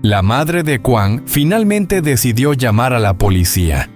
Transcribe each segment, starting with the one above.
La madre de Kwang finalmente decidió llamar a la policía.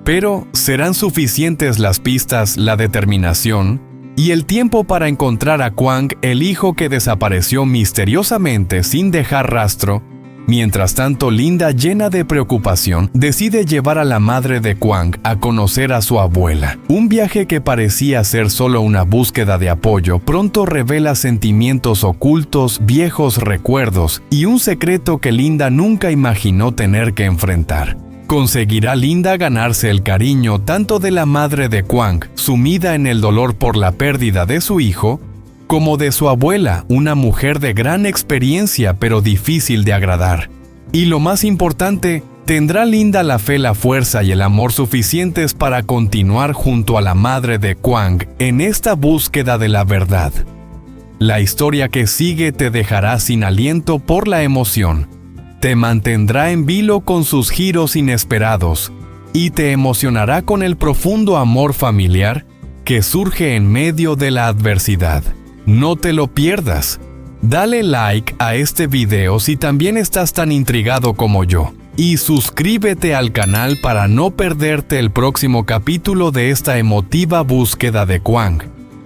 Pero, ¿serán suficientes las pistas, la determinación y el tiempo para encontrar a Kwang, el hijo que desapareció misteriosamente sin dejar rastro? Mientras tanto, Linda, llena de preocupación, decide llevar a la madre de Kwang a conocer a su abuela. Un viaje que parecía ser solo una búsqueda de apoyo, pronto revela sentimientos ocultos, viejos recuerdos y un secreto que Linda nunca imaginó tener que enfrentar. ¿Conseguirá Linda ganarse el cariño tanto de la madre de Kwang, sumida en el dolor por la pérdida de su hijo, como de su abuela, una mujer de gran experiencia pero difícil de agradar? Y lo más importante, ¿tendrá Linda la fe, la fuerza y el amor suficientes para continuar junto a la madre de Kwang en esta búsqueda de la verdad? La historia que sigue te dejará sin aliento por la emoción, te mantendrá en vilo con sus giros inesperados y te emocionará con el profundo amor familiar que surge en medio de la adversidad. No te lo pierdas. Dale like a este video si también estás tan intrigado como yo. Y suscríbete al canal para no perderte el próximo capítulo de esta emotiva búsqueda de Kwang.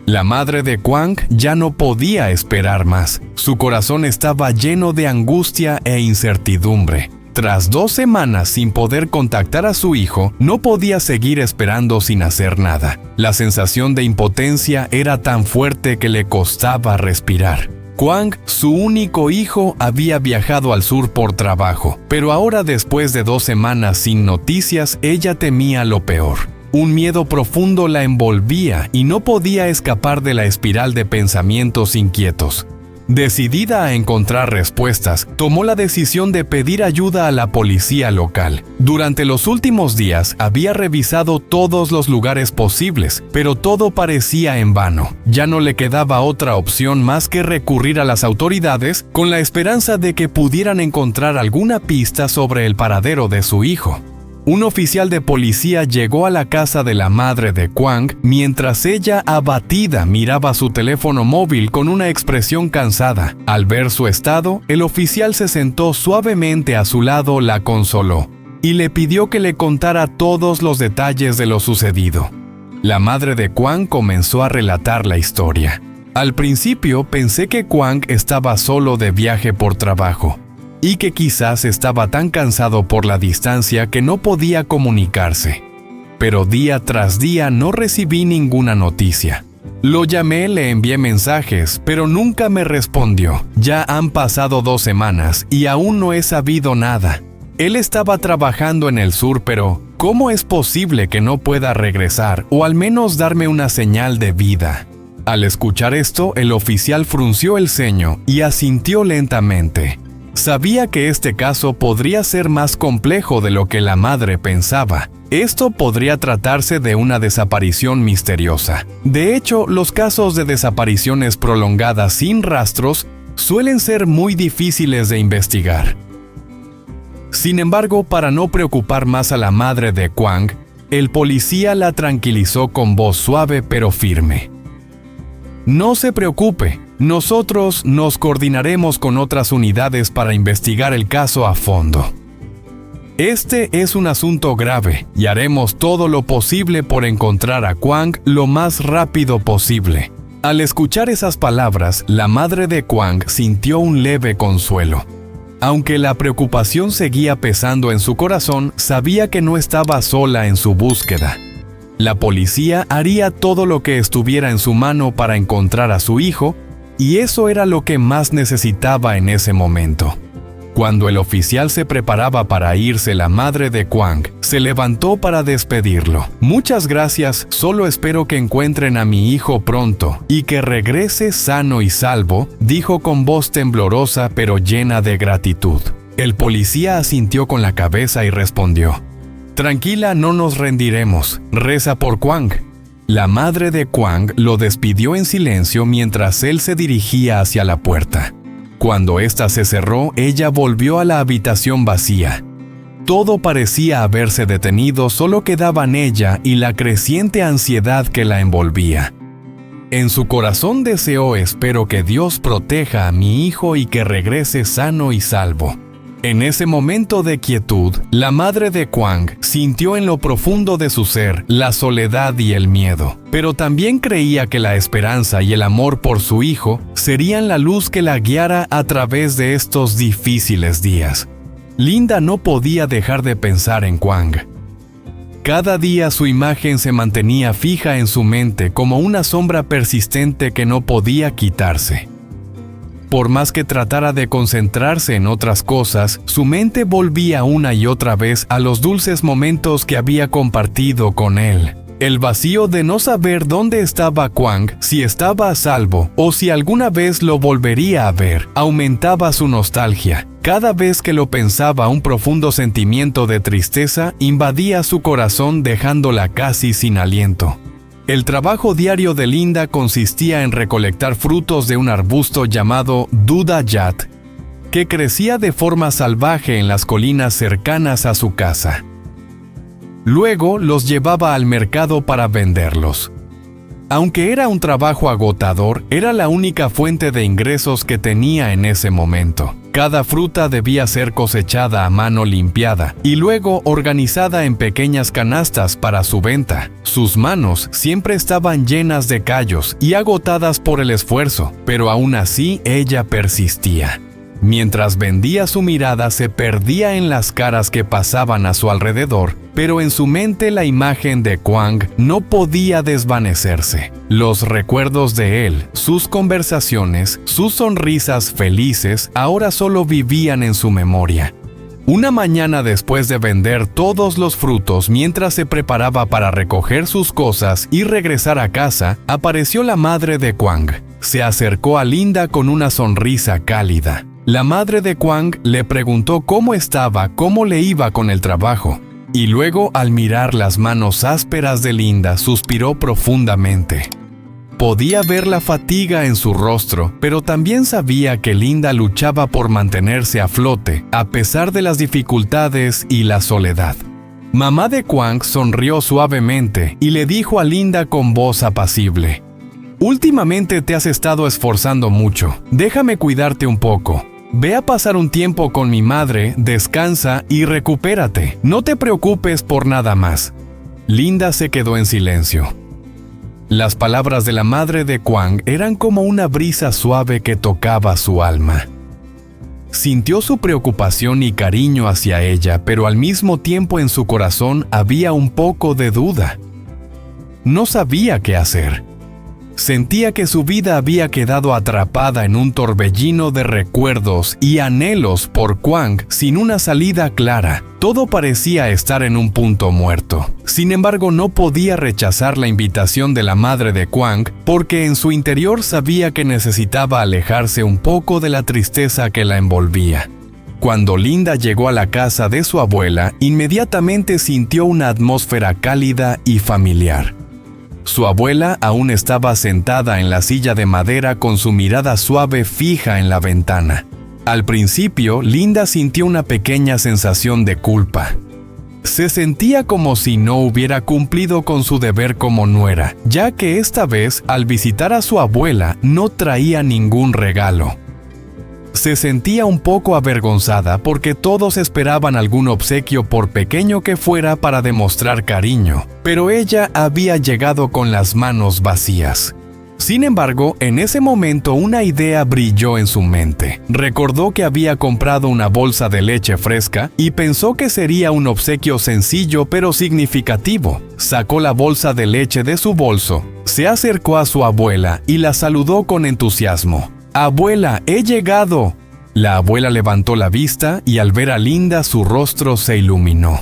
La madre de Kwang ya no podía esperar más. Su corazón estaba lleno de angustia e incertidumbre. Tras 2 semanas sin poder contactar a su hijo, no podía seguir esperando sin hacer nada. La sensación de impotencia era tan fuerte que le costaba respirar. Kwang, su único hijo, había viajado al sur por trabajo, pero ahora, después de 2 semanas sin noticias, ella temía lo peor. Un miedo profundo la envolvía y no podía escapar de la espiral de pensamientos inquietos. Decidida a encontrar respuestas, tomó la decisión de pedir ayuda a la policía local. Durante los últimos días había revisado todos los lugares posibles, pero todo parecía en vano. Ya no le quedaba otra opción más que recurrir a las autoridades con la esperanza de que pudieran encontrar alguna pista sobre el paradero de su hijo. Un oficial de policía llegó a la casa de la madre de Kwang mientras ella, abatida, miraba su teléfono móvil con una expresión cansada. Al ver su estado, el oficial se sentó suavemente a su lado, la consoló y le pidió que le contara todos los detalles de lo sucedido. La madre de Kwang comenzó a relatar la historia. Al principio pensé que Kwang estaba solo de viaje por trabajo y que quizás estaba tan cansado por la distancia que no podía comunicarse. Pero día tras día no recibí ninguna noticia. Lo llamé, le envié mensajes, pero nunca me respondió. Ya han pasado 2 semanas y aún no he sabido nada. Él estaba trabajando en el sur, pero ¿cómo es posible que no pueda regresar o al menos darme una señal de vida? Al escuchar esto, el oficial frunció el ceño y asintió lentamente. Sabía que este caso podría ser más complejo de lo que la madre pensaba. Esto podría tratarse de una desaparición misteriosa. De hecho, los casos de desapariciones prolongadas sin rastros suelen ser muy difíciles de investigar. Sin embargo, para no preocupar más a la madre de Kwang, el policía la tranquilizó con voz suave pero firme. No se preocupe. Nosotros nos coordinaremos con otras unidades para investigar el caso a fondo. Este es un asunto grave y haremos todo lo posible por encontrar a Kwang lo más rápido posible. Al escuchar esas palabras, la madre de Kwang sintió un leve consuelo. Aunque la preocupación seguía pesando en su corazón, sabía que no estaba sola en su búsqueda. La policía haría todo lo que estuviera en su mano para encontrar a su hijo, y eso era lo que más necesitaba en ese momento. Cuando el oficial se preparaba para irse, la madre de Kwang se levantó para despedirlo. Muchas gracias, solo espero que encuentren a mi hijo pronto y que regrese sano y salvo, dijo con voz temblorosa pero llena de gratitud. El policía asintió con la cabeza y respondió: Tranquila, no nos rendiremos, reza por Kwang. La madre de Kwang lo despidió en silencio mientras él se dirigía hacia la puerta. Cuando ésta se cerró, ella volvió a la habitación vacía. Todo parecía haberse detenido, solo quedaban ella y la creciente ansiedad que la envolvía. En su corazón deseó: espero que Dios proteja a mi hijo y que regrese sano y salvo. En ese momento de quietud, la madre de Kwang sintió en lo profundo de su ser la soledad y el miedo, pero también creía que la esperanza y el amor por su hijo serían la luz que la guiara a través de estos difíciles días. Linda no podía dejar de pensar en Kwang. Cada día su imagen se mantenía fija en su mente como una sombra persistente que no podía quitarse. Por más que tratara de concentrarse en otras cosas, su mente volvía una y otra vez a los dulces momentos que había compartido con él. El vacío de no saber dónde estaba Kwang, si estaba a salvo o si alguna vez lo volvería a ver, aumentaba su nostalgia. Cada vez que lo pensaba, un profundo sentimiento de tristeza invadía su corazón, dejándola casi sin aliento. El trabajo diario de Linda consistía en recolectar frutos de un arbusto llamado Dudayat, que crecía de forma salvaje en las colinas cercanas a su casa. Luego los llevaba al mercado para venderlos. Aunque era un trabajo agotador, era la única fuente de ingresos que tenía en ese momento. Cada fruta debía ser cosechada a mano limpiada y luego organizada en pequeñas canastas para su venta. Sus manos siempre estaban llenas de callos y agotadas por el esfuerzo, pero aún así ella persistía. Mientras vendía, su mirada se perdía en las caras que pasaban a su alrededor, pero en su mente la imagen de Kwang no podía desvanecerse. Los recuerdos de él, sus conversaciones, sus sonrisas felices, ahora solo vivían en su memoria. Una mañana, después de vender todos los frutos, mientras se preparaba para recoger sus cosas y regresar a casa, apareció la madre de Kwang. Se acercó a Linda con una sonrisa cálida. La madre de Kwang le preguntó cómo estaba, cómo le iba con el trabajo, y luego, al mirar las manos ásperas de Linda, suspiró profundamente. Podía ver la fatiga en su rostro, pero también sabía que Linda luchaba por mantenerse a flote, a pesar de las dificultades y la soledad. Mamá de Kwang sonrió suavemente y le dijo a Linda con voz apacible: «Últimamente te has estado esforzando mucho. Déjame cuidarte un poco. Ve a pasar un tiempo con mi madre, descansa y recupérate. No te preocupes por nada más». Linda se quedó en silencio. Las palabras de la madre de Kwang eran como una brisa suave que tocaba su alma. Sintió su preocupación y cariño hacia ella, pero al mismo tiempo en su corazón había un poco de duda. No sabía qué hacer. Sentía que su vida había quedado atrapada en un torbellino de recuerdos y anhelos por Kwang sin una salida clara. Todo parecía estar en un punto muerto. Sin embargo, no podía rechazar la invitación de la madre de Kwang porque en su interior sabía que necesitaba alejarse un poco de la tristeza que la envolvía. Cuando Linda llegó a la casa de su abuela, inmediatamente sintió una atmósfera cálida y familiar. Su abuela aún estaba sentada en la silla de madera con su mirada suave fija en la ventana. Al principio, Linda sintió una pequeña sensación de culpa. Se sentía como si no hubiera cumplido con su deber como nuera, ya que esta vez, al visitar a su abuela, no traía ningún regalo. Se sentía un poco avergonzada porque todos esperaban algún obsequio, por pequeño que fuera, para demostrar cariño, pero ella había llegado con las manos vacías. Sin embargo, en ese momento una idea brilló en su mente. Recordó que había comprado una bolsa de leche fresca y pensó que sería un obsequio sencillo pero significativo. Sacó la bolsa de leche de su bolso, se acercó a su abuela y la saludó con entusiasmo. «Abuela, he llegado». La abuela levantó la vista y al ver a Linda su rostro se iluminó.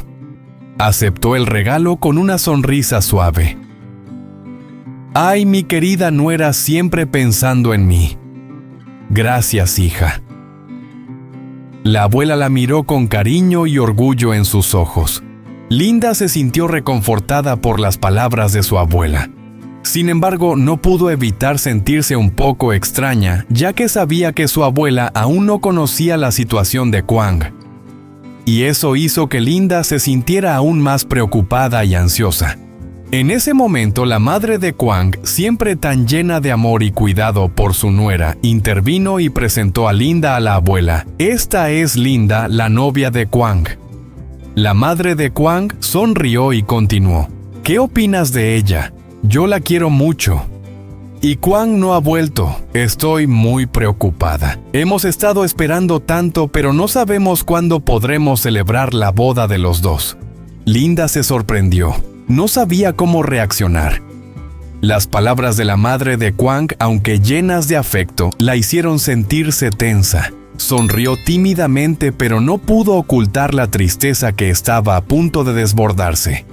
Aceptó el regalo con una sonrisa suave. «Ay, mi querida nuera, siempre pensando en mí». «Gracias, hija». La abuela la miró con cariño y orgullo en sus ojos. Linda se sintió reconfortada por las palabras de su abuela. Sin embargo, no pudo evitar sentirse un poco extraña, ya que sabía que su abuela aún no conocía la situación de Kwang. Y eso hizo que Linda se sintiera aún más preocupada y ansiosa. En ese momento, la madre de Kwang, siempre tan llena de amor y cuidado por su nuera, intervino y presentó a Linda a la abuela. Esta es Linda, la novia de Kwang. La madre de Kwang sonrió y continuó. ¿Qué opinas de ella? Yo la quiero mucho. Y Kwang no ha vuelto. Estoy muy preocupada. Hemos estado esperando tanto, pero no sabemos cuándo podremos celebrar la boda de los dos. Linda se sorprendió. No sabía cómo reaccionar. Las palabras de la madre de Kwang, aunque llenas de afecto, la hicieron sentirse tensa. Sonrió tímidamente, pero no pudo ocultar la tristeza que estaba a punto de desbordarse.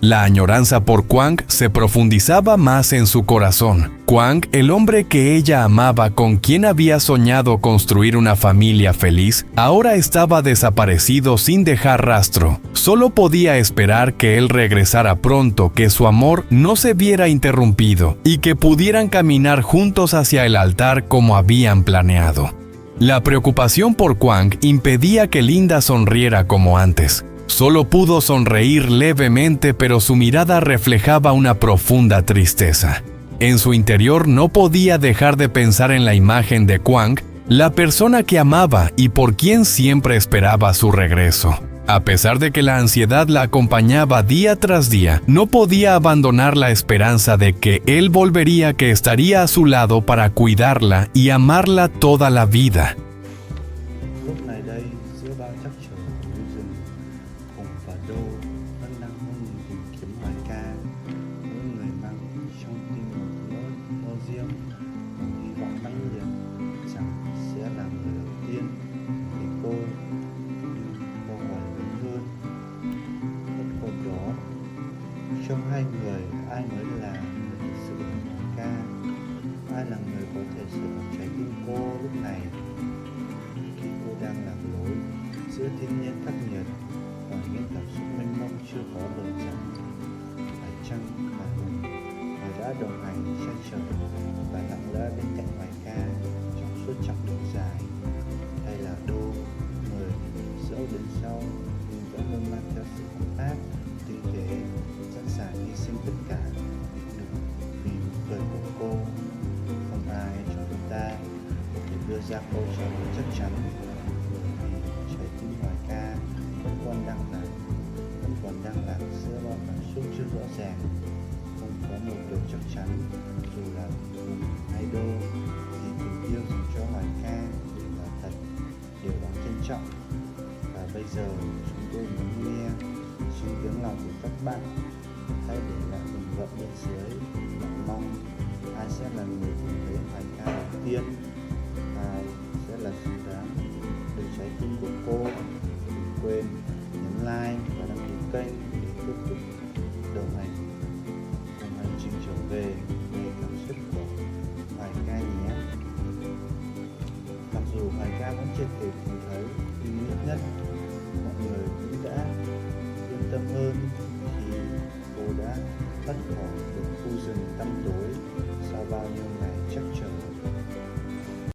La añoranza por Kwang se profundizaba más en su corazón. Kwang, el hombre que ella amaba, con quien había soñado construir una familia feliz, ahora estaba desaparecido sin dejar rastro. Solo podía esperar que él regresara pronto, que su amor no se viera interrumpido y que pudieran caminar juntos hacia el altar como habían planeado. La preocupación por Kwang impedía que Linda sonriera como antes. Solo pudo sonreír levemente, pero su mirada reflejaba una profunda tristeza. En su interior no podía dejar de pensar en la imagen de Kwang, la persona que amaba y por quien siempre esperaba su regreso. A pesar de que la ansiedad la acompañaba día tras día, no podía abandonar la esperanza de que él volvería, que estaría a su lado para cuidarla y amarla toda la vida. Lúc này đây, giữa bao trắc trở của núi rừng, Hùng và Đô vẫn đang không ngừng tìm kiếm Hoài Ca. Mỗi người mang trong tim một nỗi mơ riêng, một hy vọng mãnh liệt rằng sẽ là người đầu tiên để cô câu hỏi lớn hơn. Bất hôm đó, trong hai người, ai mới là người thực sự của Hoài Ca? Ai là người có thể sửa trái tim cô lúc này? Khi cô đang lạc lối giữa thiên nhiên khắc nghiệt và những cảm xúc mênh mông chưa có lời giải, phải chăng là Hùng, người đã đồng hành che chở và lặng lẽ bên cạnh Hoài Ca trong suốt chặng đường dài, hay là Đô, người dẫu đến sau nhưng vẫn luôn mang theo sự ấm áp, tinh tế, sẵn sàng hy sinh tất cả được vì nụ cười của cô? Không ai trong chúng ta có thể đưa ra câu trả lời chắc chắn, bởi vì trái tim Hoài Ca vẫn còn đang lạc giữa bao cảm xúc chưa rõ ràng. Không có một điều chắc chắn, dù là Hùng hay Đô, thì tình yêu dành cho Hoài Ca đều là thật, đều đáng trân trọng. Và bây giờ chúng tôi muốn nghe những tiếng lòng của các bạn. Hãy để lại bình luận bên dưới. Bạn mong ai sẽ là người tìm thấy Hoài Ca đầu tiên, ai sẽ là xứng đáng từ trái tim của cô. Đừng quên nhấn like và đăng ký kênh để tiếp tục đồng hành cùng hành trình trở về với cảm xúc của Hoài Ca nhé. Mặc dù Hoài Ca vẫn chưa thể tìm thấy ý nghĩa nhất, mọi người cũng đã yên tâm hơn khi cô đã thoát khỏi được khu rừng tăm tối sau bao nhiêu ngày chắc trở.